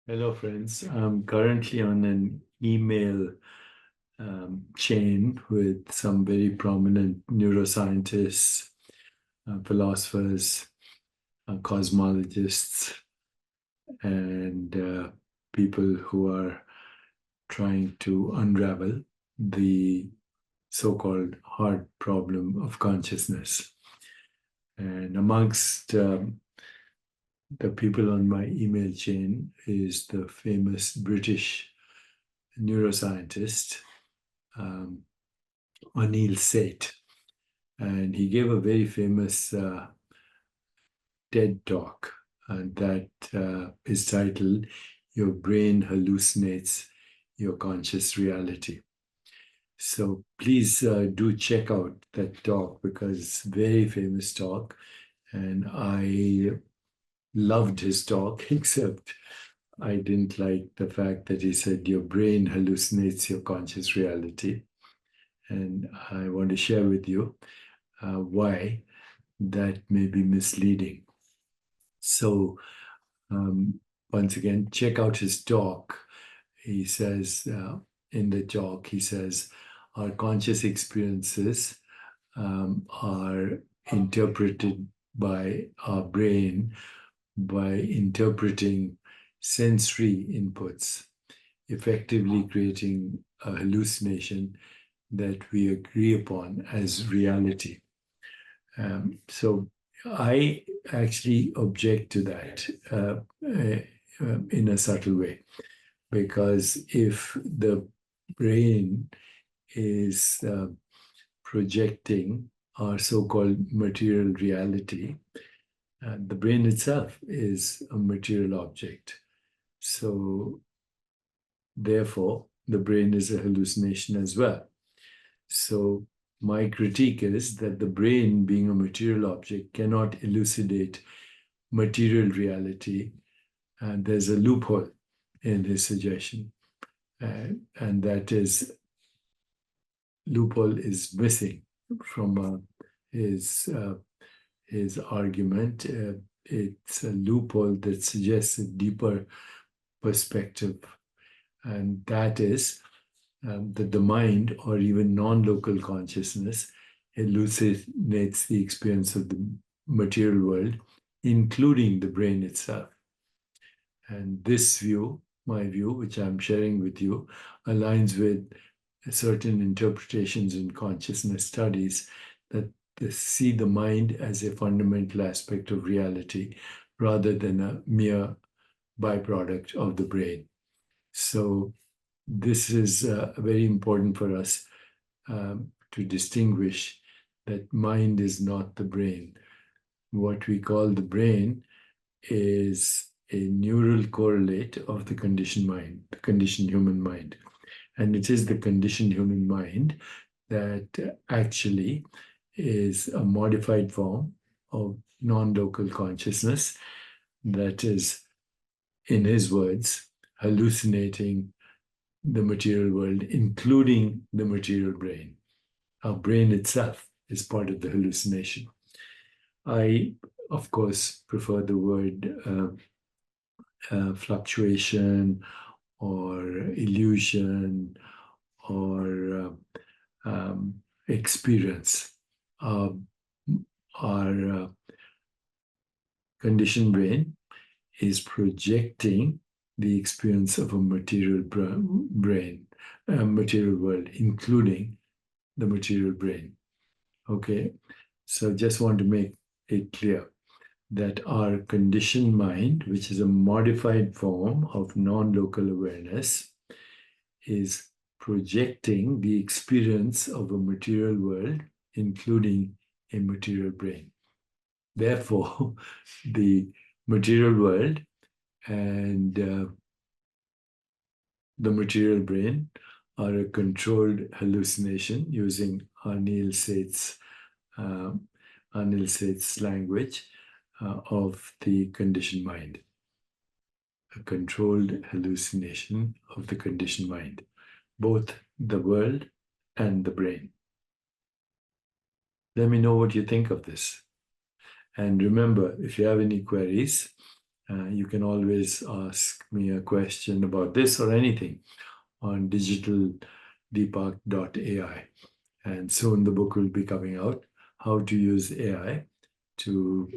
Hello, friends. I'm currently on an email chain with some very prominent neuroscientists, philosophers, cosmologists, and people who are trying to unravel the so-called hard problem of consciousness. And amongst the people on my email chain is the famous British neuroscientist, um, Anil Seth. And he gave a very famous TED talk that is titled Your Brain Hallucinates Your Conscious Reality. So please do check out that talk because it's a very famous talk. And I loved his talk, except I didn't like the fact that he said your brain hallucinates your conscious reality. And I want to share with you why that may be misleading. So, once again, check out his talk. He says, in the talk, he says, our conscious experiences are interpreted by our brain by interpreting sensory inputs, effectively creating a hallucination that we agree upon as reality. So I actually object to that in a subtle way, because if the brain is projecting our so-called material reality, the brain itself is a material object. So therefore, the brain is a hallucination as well. So my critique is that the brain, being a material object, cannot elucidate material reality. And there's a loophole in his suggestion. And that is, loophole is missing from his argument. It's a loophole that suggests a deeper perspective. And that is that the mind, or even non-local consciousness, hallucinates the experience of the material world, including the brain itself. And this view, my view, which I'm sharing with you, aligns with certain interpretations in consciousness studies that see the mind as a fundamental aspect of reality rather than a mere byproduct of the brain. So this is very important for us to distinguish that mind is not the brain. What we call the brain is a neural correlate of the conditioned mind, the conditioned human mind. And it is the conditioned human mind that actually is a modified form of non-local consciousness that is, in his words, hallucinating the material world, including the material brain. Our brain itself is part of the hallucination. I, of course, prefer the word fluctuation or illusion or experience. Our conditioned brain is projecting the experience of a material material world, including the material brain. Okay, so just want to make it clear that our conditioned mind, which is a modified form of non-local awareness, is projecting the experience of a material world, including a material brain. Therefore, the material world and the material brain are a controlled hallucination using Anil Seth's language of the conditioned mind. A controlled hallucination of the conditioned mind, both the world and the brain. Let me know what you think of this. And remember, if you have any queries, You can always ask me a question about this or anything on digitaldeepak.ai. And soon the book will be coming out, How to Use AI to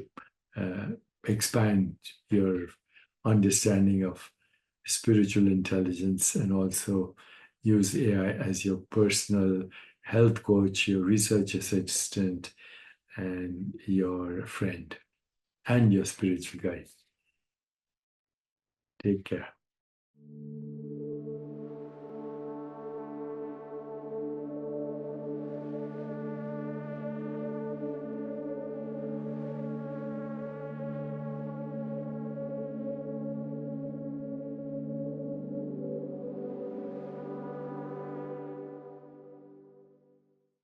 expand your understanding of spiritual intelligence and also use AI as your personal health coach, your research assistant, and your friend and your spiritual guide. Take care.